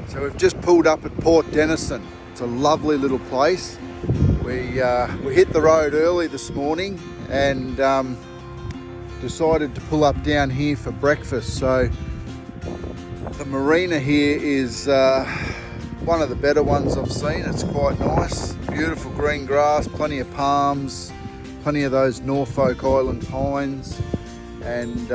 So we've just pulled up at Port Denison. It's a lovely little place. We hit the road early this morning and decided to pull up down here for breakfast. So the marina here is one of the better ones I've seen. It's quite nice, beautiful green grass, plenty of palms, plenty of those Norfolk Island pines, and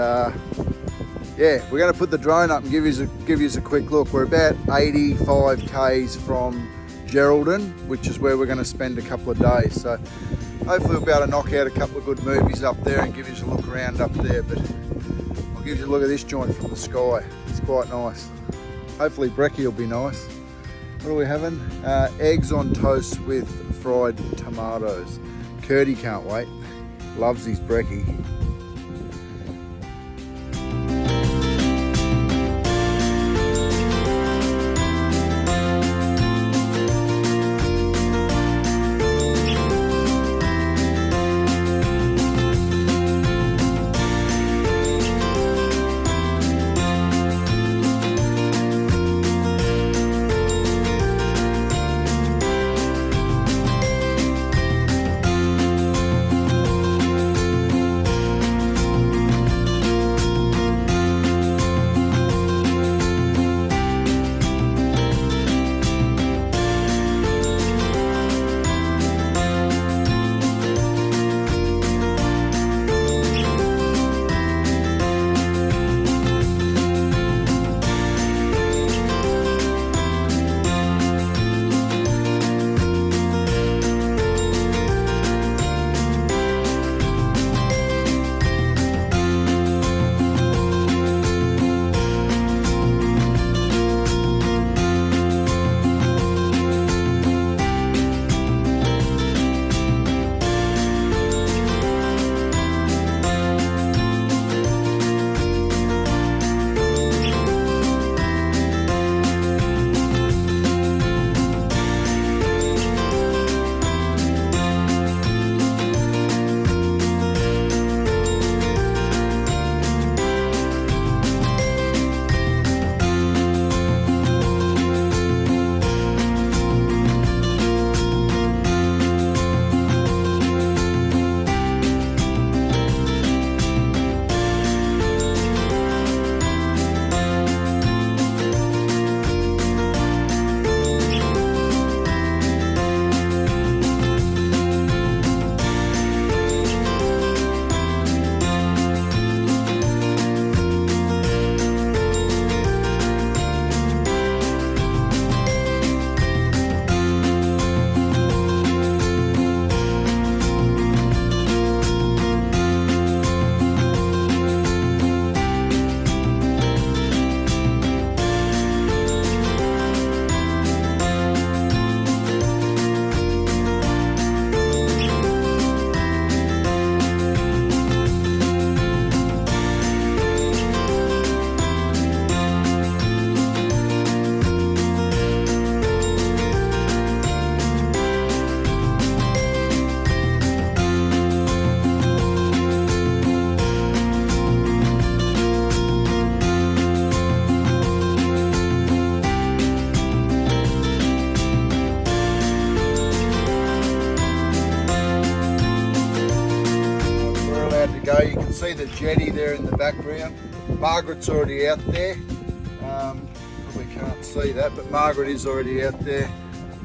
yeah, we're going to put the drone up and give you a quick look. We're about 85 k's from Geraldton, which is where we're going to spend a couple of days. So hopefully we'll be able to knock out a couple of good movies up there and give you a look around up there. But I'll give you a look at this joint from the sky. It's quite nice. Hopefully brekkie will be nice. What are we having? Eggs on toast with fried tomatoes. Curdy can't wait. Loves his brekkie. You can see the jetty there in the background. Margaret's already out there. Probably can't see that, but Margaret is already out there.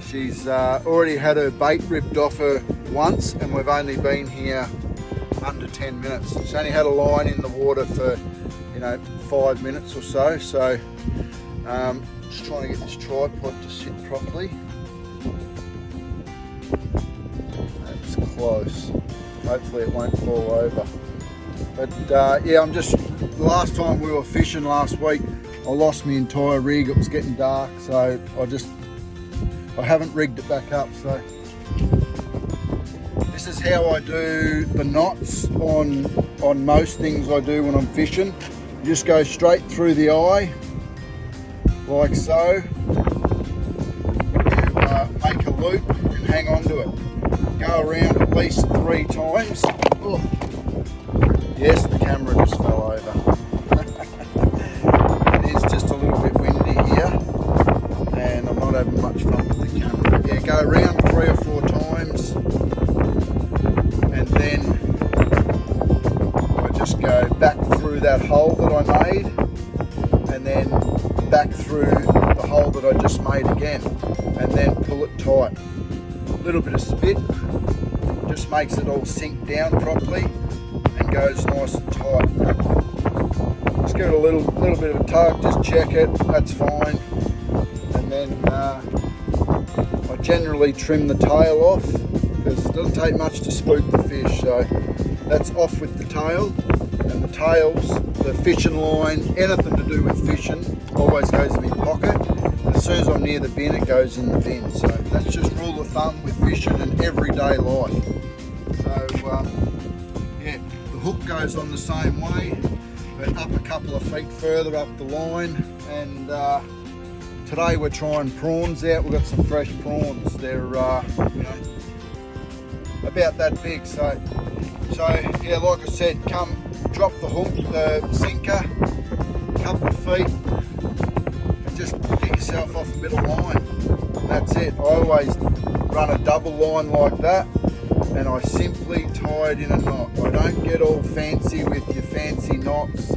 She's already had her bait ripped off her once, and we've only been here under 10 minutes. She's only had a line in the water for 5 minutes or so. So just trying to get this tripod to sit properly. That's close. Hopefully it won't fall over. But yeah, the last time we were fishing last week, I lost my entire rig. It was getting dark, so I haven't rigged it back up. So this is how I do the knots on most things I do when I'm fishing. You just go straight through the eye, like so. You make a loop and hang on to it. Go around at least 3 times. Oh. Yes, the camera just fell over. It is just a little bit windy here. go around 3 or 4 times, and then I just go back through that hole that I made, and then back through the hole that I just made again, and then pull it tight. A little bit of spit just makes it all sink down properly and goes nice and tight. Just give it a little bit of a tug, just check it, that's fine. And then I generally trim the tail off, because it doesn't take much to spook the fish. So that's off with the tail, and the tails, the fishing line, anything to do with fishing always goes in my pocket. And as soon as I'm near the bin, it goes in the bin. So that's just rule of thumb with fishing and everyday life. So yeah, the hook goes on the same way, but up a couple of feet further up the line. And today we're trying prawns out. We've got some fresh prawns. They're you know, about that big. So yeah, like I said, come drop the hook, the sinker, a couple of feet, and just get yourself off a bit of line. And that's it. I always run a double line like that, and I simply tie it in a knot. I don't get all fancy with your fancy knots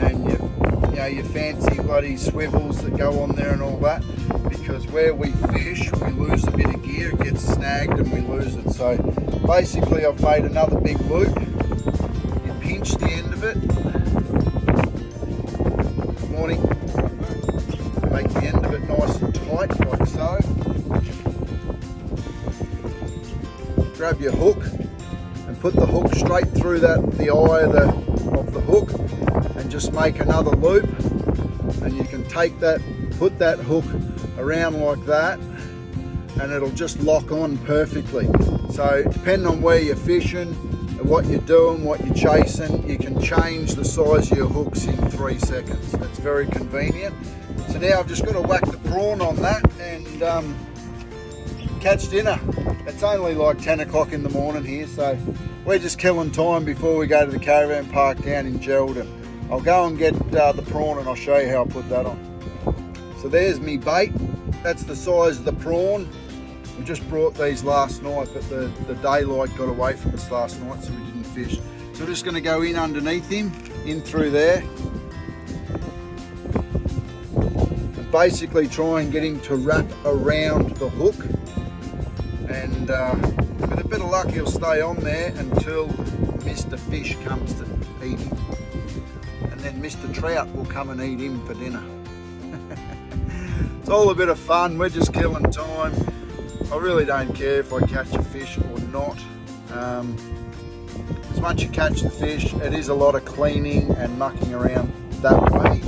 and your fancy bloody swivels that go on there and all that, because where we fish we lose a bit of gear, it gets snagged and we lose it. So basically I've made another big loop. You pinch the end of it. Good morning. Make the end of it nice and tight like so. Grab your hook and put the hook straight through the eye of the hook, and just make another loop, and you can take that, put that hook around like that, and it'll just lock on perfectly. So depending on where you're fishing, what you're doing, what you're chasing, you can change the size of your hooks in 3 seconds. It's very convenient. So now I've just got to whack the prawn on that and catch dinner. It's only like 10 o'clock in the morning here, so we're just killing time before we go to the caravan park down in Geraldton. I'll go and get the prawn and I'll show you how I put that on. So there's me bait. That's the size of the prawn. We just brought these last night, but the daylight got away from us last night, so we didn't fish. So we're just going to go in underneath him, in through there, and basically try and get him to wrap around the hook. And with a bit of luck, he'll stay on there until Mr. Fish comes to eat him. And then Mr. Trout will come and eat him for dinner. It's all a bit of fun. We're just killing time. I really don't care if I catch a fish or not. Because once you catch the fish, it is a lot of cleaning and mucking around that way.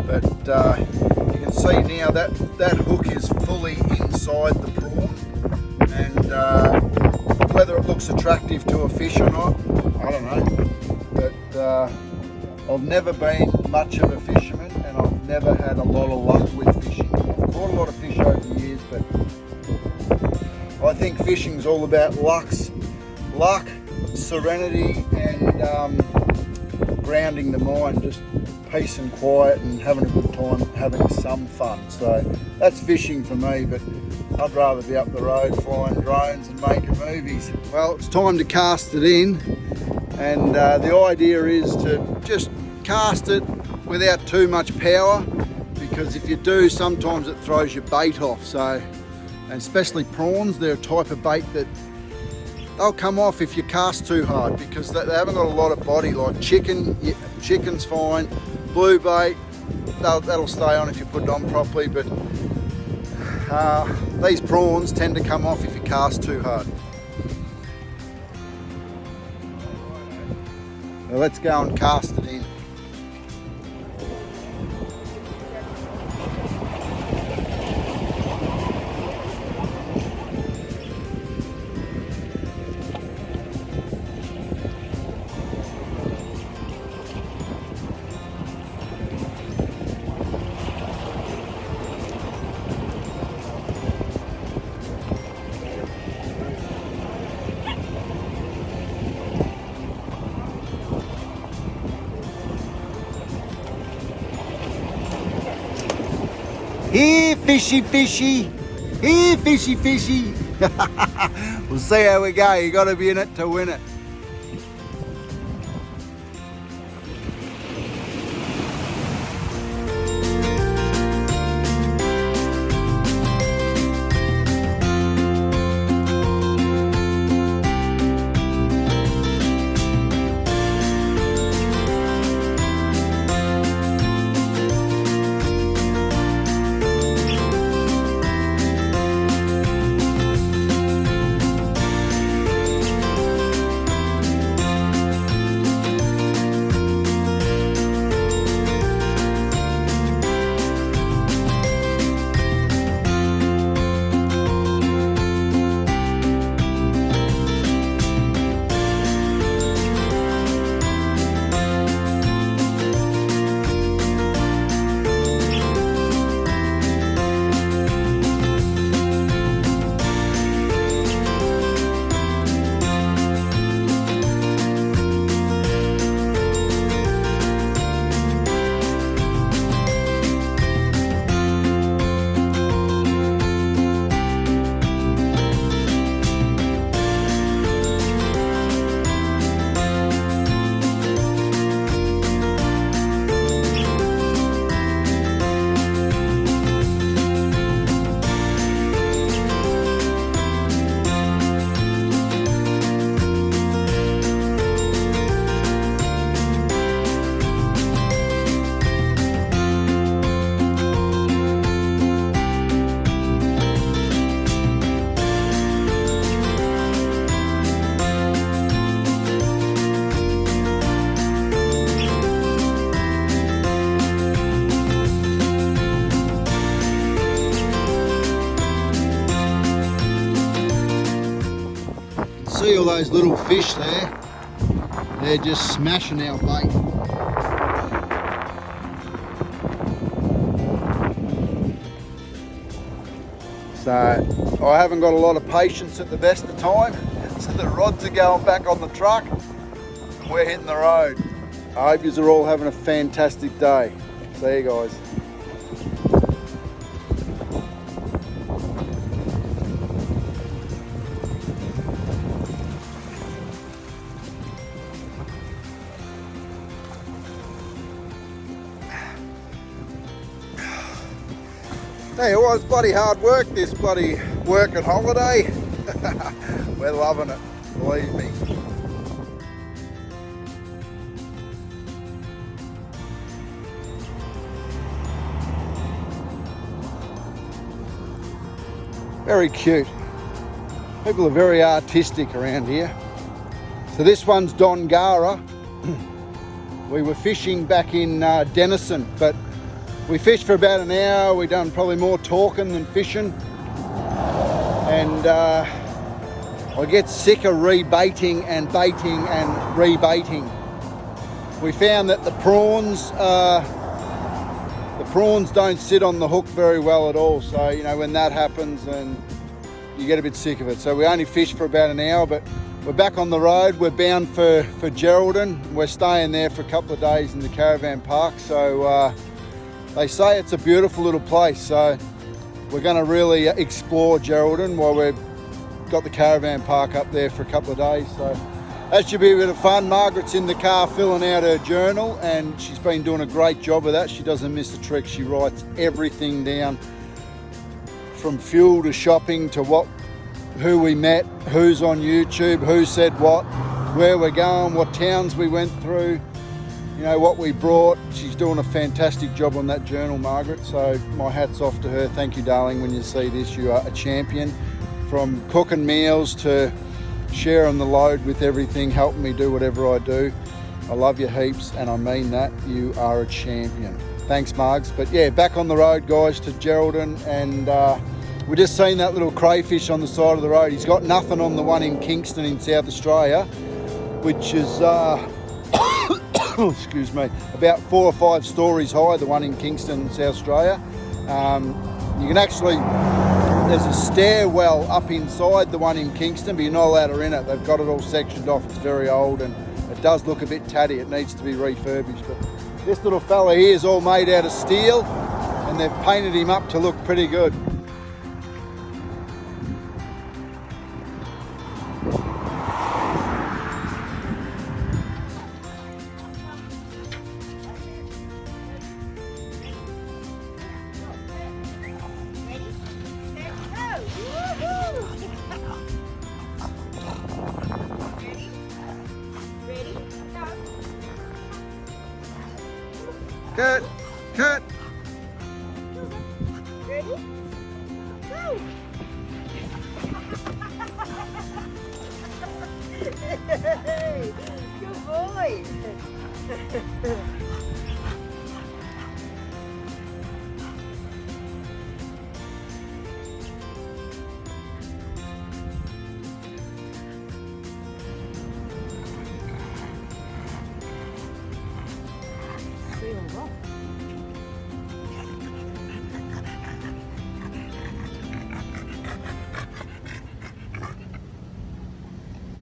But you can see now that hook is fully inside the prawn. And whether it looks attractive to a fish or not, I don't know. But I've never been much of a fisherman, and I've never had a lot of luck with fishing. I've caught a lot of fish over the years, but I think fishing's all about luck, serenity, and grounding the mind, just peace and quiet and having a good time, having some fun. So that's fishing for me, but I'd rather be up the road flying drones and making movies. Well, it's time to cast it in, and the idea is to just cast it without too much power, because if you do, sometimes it throws your bait off. So, and especially prawns, they're a type of bait that they'll come off if you cast too hard, because they haven't got a lot of body. Like chicken's fine, blue bait, that'll stay on if you put it on properly, but these prawns tend to come off if you cast too hard. So let's go and cast it in. Here, fishy, fishy. Here, fishy, fishy. We'll see how we go. You got to be in it to win it. See all those little fish there? They're just smashing our bait. So I haven't got a lot of patience at the best of time. So the rods are going back on the truck. We're hitting the road. I hope you are all having a fantastic day. See you guys. Hey, it was bloody hard work, this bloody work and holiday. We're loving it, believe me. Very cute. People are very artistic around here. So this one's Dongara. We were fishing back in Denison, but we fished for about an hour. We done probably more talking than fishing, and I get sick of rebaiting and baiting and rebaiting. We found that the prawns don't sit on the hook very well at all. So you know, when that happens, and you get a bit sick of it. So we only fished for about an hour, but we're back on the road. We're bound for Geraldton. We're staying there for a couple of days in the caravan park. So they say it's a beautiful little place, so we're going to really explore Geraldton while we've got the caravan park up there for a couple of days. So that should be a bit of fun. Margaret's in the car filling out her journal, and she's been doing a great job of that. She doesn't miss a trick. She writes everything down, from fuel to shopping to who we met, who's on YouTube, who said what, where we're going, what towns we went through, you know, what we brought. She's doing a fantastic job on that journal, Margaret. So my hat's off to her. Thank you, darling. When you see this, you are a champion. From cooking meals to sharing the load with everything, helping me do whatever I do. I love you heaps, and I mean that. You are a champion. Thanks, Margs. But yeah, back on the road, guys, to Geraldton, and we just seen that little crayfish on the side of the road. He's got nothing on the one in Kingston in South Australia, which is excuse me, about 4 or 5 stories high, the one in Kingston, South Australia. You can actually, there's a stairwell up inside the one in Kingston, but you're not allowed to in it. They've got it all sectioned off. It's very old, and it does look a bit tatty. It needs to be refurbished. But this little fella here is all made out of steel, and they've painted him up to look pretty good. Ready? Go. Cut, cut. Ready? Go. Hey, good boy.